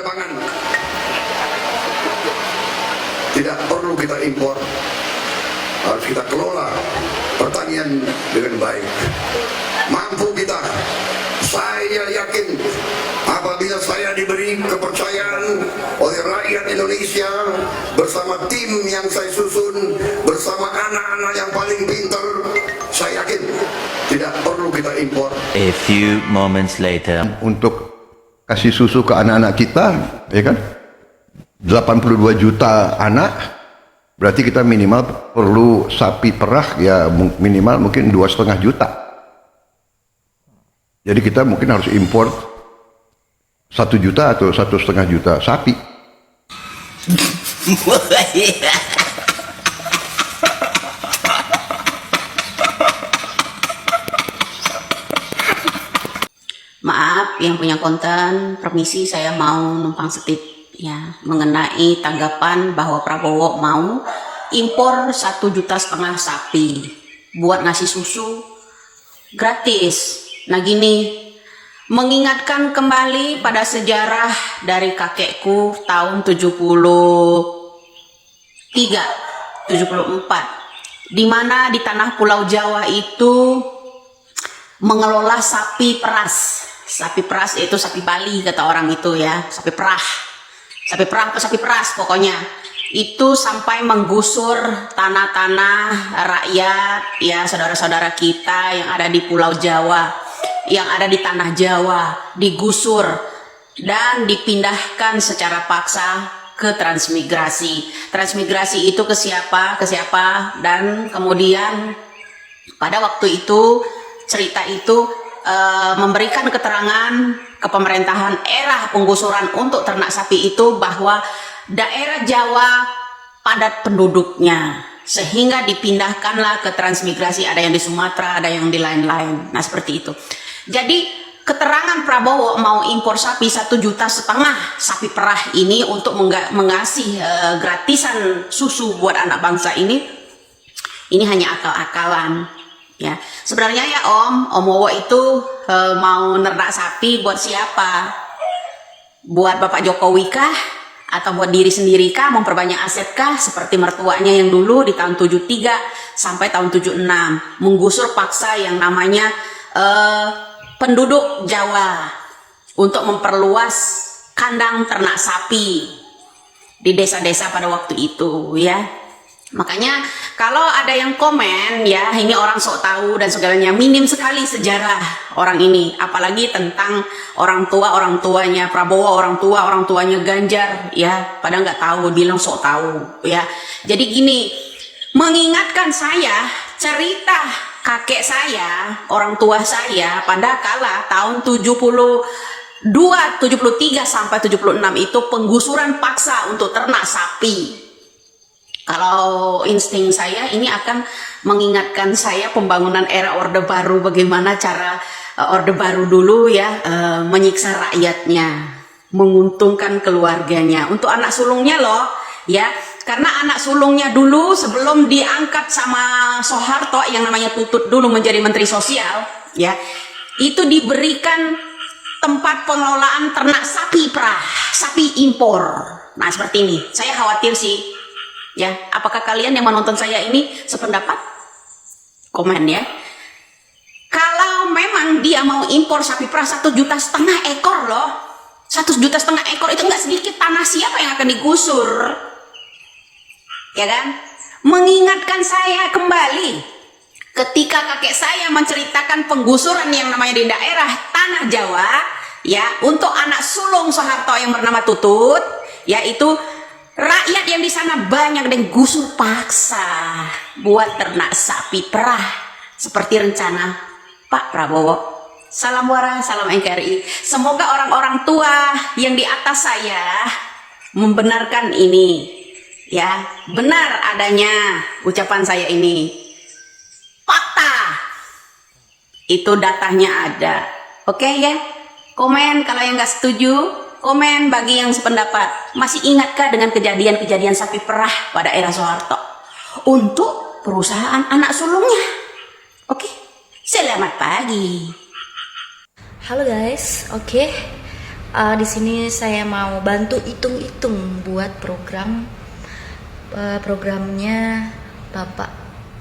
Pangan tidak perlu kita impor, harus kita kelola pertanian dengan baik. Mampu kita, saya yakin apabila saya diberi kepercayaan oleh rakyat Indonesia bersama tim yang saya susun, bersama anak-anak yang paling pintar, saya yakin tidak perlu kita impor. A few moments later. Untuk kasih susu ke anak-anak kita, ya kan? 82 juta anak, berarti kita minimal perlu sapi perah ya minimal mungkin 2,5 juta. Jadi kita mungkin harus impor 1 juta atau 1,5 juta sapi. Maaf yang punya konten, permisi saya mau numpang setip ya mengenai tanggapan bahwa Prabowo mau impor 1,5 juta sapi buat ngasih susu gratis. Nah gini, mengingatkan kembali pada sejarah dari kakekku tahun 74, di mana di tanah Pulau Jawa itu mengelola sapi peras. Sapi peras itu sapi Bali kata orang itu ya, sapi perah atau sapi peras pokoknya. Itu sampai menggusur tanah-tanah rakyat ya, saudara-saudara kita yang ada di Pulau Jawa, yang ada di tanah Jawa, digusur dan dipindahkan secara paksa ke transmigrasi. Transmigrasi itu ke siapa? Dan kemudian pada waktu itu cerita itu memberikan keterangan ke pemerintahan era penggusuran untuk ternak sapi itu bahwa daerah Jawa padat penduduknya, sehingga dipindahkanlah ke transmigrasi, ada yang di Sumatera, ada yang di lain-lain. Nah seperti itu. Jadi keterangan Prabowo mau impor sapi 1,5 juta sapi perah ini untuk mengasih gratisan susu buat anak bangsa ini hanya akal-akalan. Ya, sebenarnya ya Om Wowo itu mau nernak sapi buat siapa? Buat Bapak Jokowi kah? Atau buat diri sendiri kah? Memperbanyak aset kah? Seperti mertuanya yang dulu di tahun 73 sampai tahun 76 menggusur paksa yang namanya penduduk Jawa untuk memperluas kandang ternak sapi di desa-desa pada waktu itu ya. Makanya kalau ada yang komen ya ini orang sok tahu dan segalanya, minim sekali sejarah orang ini, apalagi tentang orang tuanya Prabowo, orang tuanya Ganjar ya, pada nggak tahu, bilang sok tahu ya. Jadi gini, mengingatkan saya cerita kakek saya, orang tua saya pada kala tahun 73 sampai 76 itu penggusuran paksa untuk ternak sapi. Kalau insting saya ini akan mengingatkan saya pembangunan era Orde Baru, bagaimana cara Orde Baru dulu ya menyiksa rakyatnya, menguntungkan keluarganya, untuk anak sulungnya loh ya, karena anak sulungnya dulu sebelum diangkat sama Soeharto yang namanya Tutut dulu menjadi Menteri Sosial ya, itu diberikan tempat pengelolaan ternak sapi perah, sapi impor. Nah seperti ini, saya khawatir sih ya, apakah kalian yang menonton saya ini sependapat? Komen ya. Kalau memang dia mau impor sapi perah 1,5 juta ekor loh, 1,5 juta ekor itu nggak sedikit, tanah siapa yang akan digusur? Ya kan? Mengingatkan saya kembali ketika kakek saya menceritakan penggusuran yang namanya di daerah tanah Jawa ya, untuk anak sulung Soeharto yang bernama Tutut, yaitu rakyat yang di sana banyak dan gusur paksa buat ternak sapi perah seperti rencana Pak Prabowo. Salam waras, salam NKRI. Semoga orang-orang tua yang di atas saya membenarkan ini ya, benar adanya ucapan saya ini, fakta itu, datanya ada. Oke ya, komen kalau yang nggak setuju, komen bagi yang sependapat. Masih ingatkah dengan kejadian-kejadian sapi perah pada era Soeharto untuk perusahaan anak sulungnya? Oke, selamat pagi. Halo guys, oke. Di sini saya mau bantu hitung-hitung buat programnya Bapak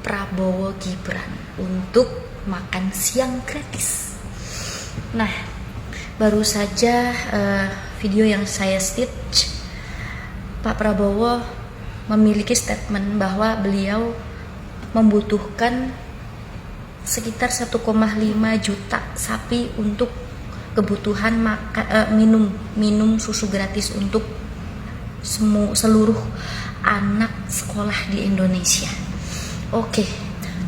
Prabowo Gibran untuk makan siang gratis. Nah, baru saja video yang saya stitch, Pak Prabowo memiliki statement bahwa beliau membutuhkan sekitar 1,5 juta sapi untuk kebutuhan minum susu gratis untuk seluruh anak sekolah di Indonesia. Oke,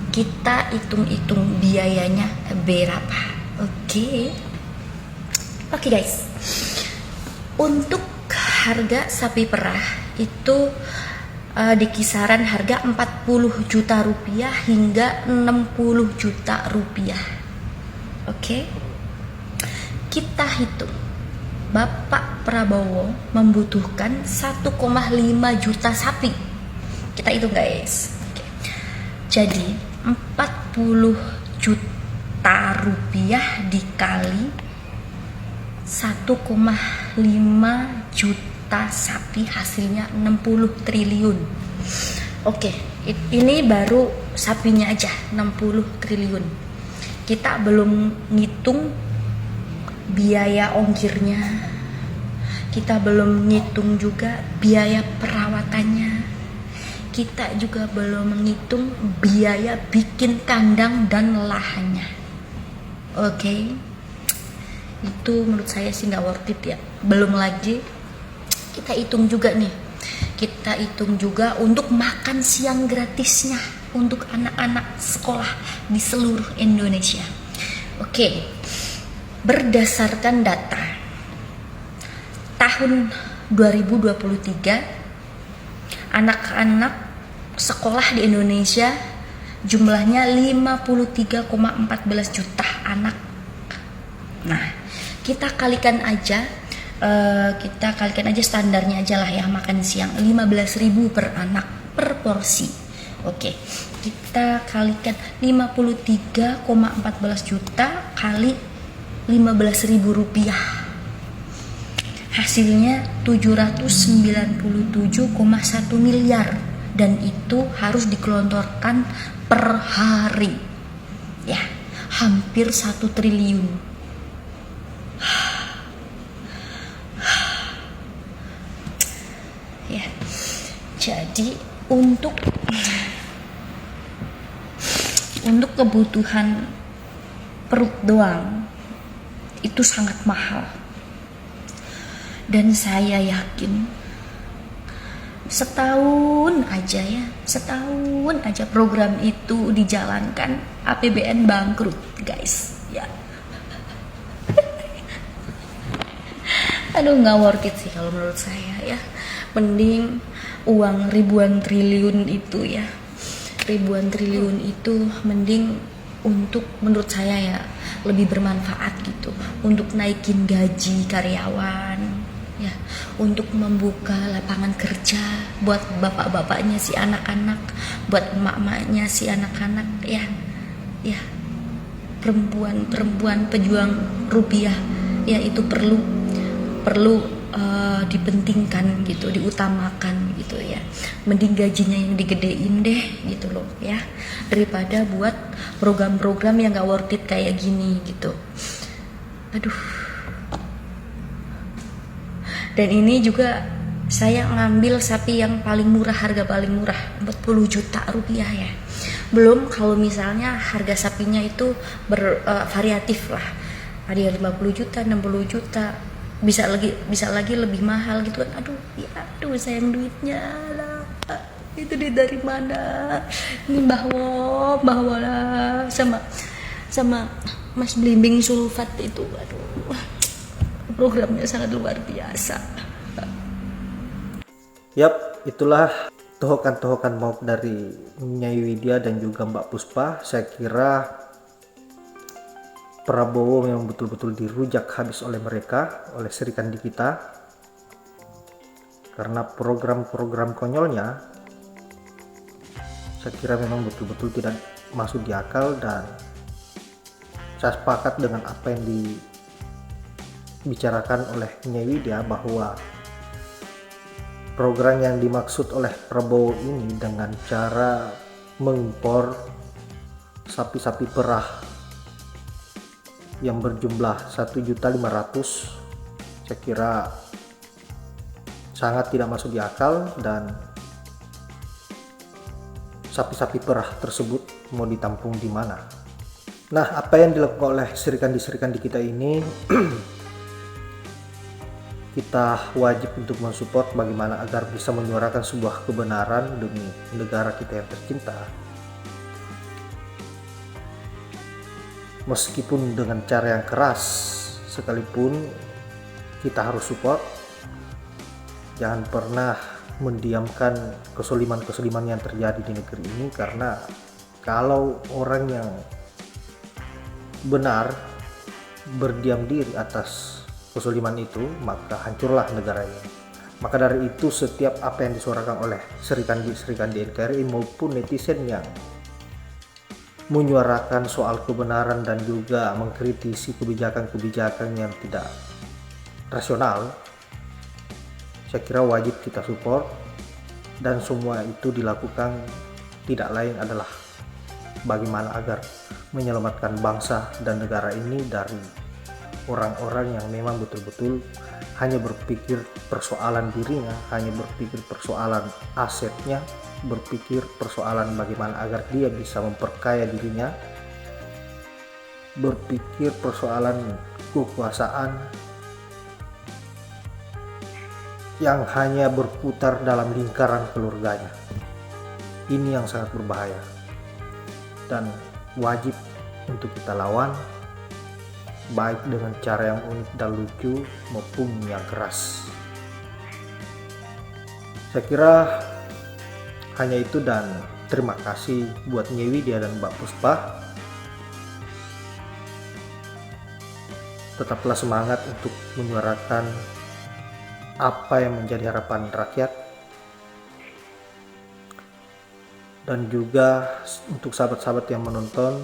kita hitung-hitung biayanya berapa. Oke guys, untuk harga sapi perah itu di kisaran harga 40 juta rupiah hingga 60 juta rupiah. Oke, kita hitung Bapak Prabowo membutuhkan 1,5 juta sapi. Kita hitung guys. Oke. Jadi 40 juta rupiah dikali 1,5 juta sapi, hasilnya 60 triliun. Oke, ini baru sapinya aja 60 triliun. Kita belum ngitung biaya ongkirnya, kita belum ngitung juga biaya perawatannya, kita juga belum menghitung biaya bikin kandang dan lahannya. Oke, itu menurut saya sih nggak worth it ya. Belum lagi kita hitung juga nih, kita hitung juga untuk makan siang gratisnya untuk anak-anak sekolah di seluruh Indonesia. Oke, berdasarkan data tahun 2023, anak-anak sekolah di Indonesia jumlahnya 53,14 juta anak. Nah, kita kalikan aja standarnya aja lah ya, makan siang 15.000 per anak per porsi. Oke, kita kalikan 53,14 juta kali 15.000 rupiah, hasilnya 797,1 miliar, dan itu harus digelontorkan per hari ya, hampir 1 triliun. Ya, jadi untuk kebutuhan perut doang itu sangat mahal, dan saya yakin setahun aja program itu dijalankan, APBN bangkrut guys ya. Aduh, nggak worth it sih kalau menurut saya ya. Mending uang ribuan triliun itu ya, ribuan triliun itu mending untuk, menurut saya ya, lebih bermanfaat gitu untuk naikin gaji karyawan ya, untuk membuka lapangan kerja buat bapak-bapaknya si anak-anak, buat emak-emaknya si anak-anak ya, perempuan pejuang rupiah ya, itu perlu dipentingkan gitu, diutamakan gitu ya. Mending gajinya yang digedein deh gitu loh ya, daripada buat program-program yang gak worth it kayak gini gitu. Aduh. Dan ini juga saya ngambil sapi yang paling murah, harga paling murah 40 juta rupiah ya. Belum kalau misalnya harga sapinya itu variatif lah, ada yang 50 juta, 60 juta, bisa lagi lebih mahal gitu kan. Aduh sayang duitnya lah, itu dari mana ini bahwa lah sama Mas Blimbing Sulfat itu. Aduh, programnya sangat luar biasa. Yap, itulah tohokan-tohokan maut dari Nyai Widya dan juga Mbak Puspa. Saya kira Prabowo yang betul-betul dirujak habis oleh mereka, oleh Serikandi kita, karena program-program konyolnya saya kira memang betul-betul tidak masuk di akal, dan saya sepakat dengan apa yang dibicarakan oleh Nyai Widya bahwa program yang dimaksud oleh Prabowo ini dengan cara mengimpor sapi-sapi perah yang berjumlah 1.500.000, saya kira sangat tidak masuk di akal. Dan sapi-sapi perah tersebut mau ditampung di mana? Nah, apa yang dilakukan oleh serikandi-serikandi kita ini kita wajib untuk mensupport bagaimana agar bisa menyuarakan sebuah kebenaran demi negara kita yang tercinta. Meskipun dengan cara yang keras sekalipun, kita harus support. Jangan pernah mendiamkan kesoliman-kesoliman yang terjadi di negeri ini, karena kalau orang yang benar berdiam diri atas kesoliman itu, maka hancurlah negara ini. Maka dari itu, setiap apa yang disuarakan oleh serikandi NKRI maupun netizen yang menyuarakan soal kebenaran dan juga mengkritisi kebijakan-kebijakan yang tidak rasional, saya kira wajib kita support. Dan semua itu dilakukan tidak lain adalah bagaimana agar menyelamatkan bangsa dan negara ini dari orang-orang yang memang betul-betul hanya berpikir persoalan dirinya, hanya berpikir persoalan asetnya, berpikir persoalan bagaimana agar dia bisa memperkaya dirinya, berpikir persoalan kekuasaan yang hanya berputar dalam lingkaran keluarganya. Ini yang sangat berbahaya dan wajib untuk kita lawan, baik dengan cara yang unik dan lucu maupun yang keras. Saya kira hanya itu, dan terima kasih buat Nyai Widya dan Mbak Puspa. Tetaplah semangat untuk menyuarakan apa yang menjadi harapan rakyat. Dan juga untuk sahabat-sahabat yang menonton,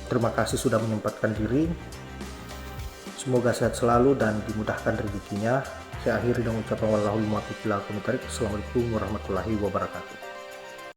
terima kasih sudah menyempatkan diri. Semoga sehat selalu dan dimudahkan rezekinya. Saya akhiri dengan ucapan wallahul muwaffiq ila aqwamit thoriq. Assalamualaikum warahmatullahi wabarakatuh.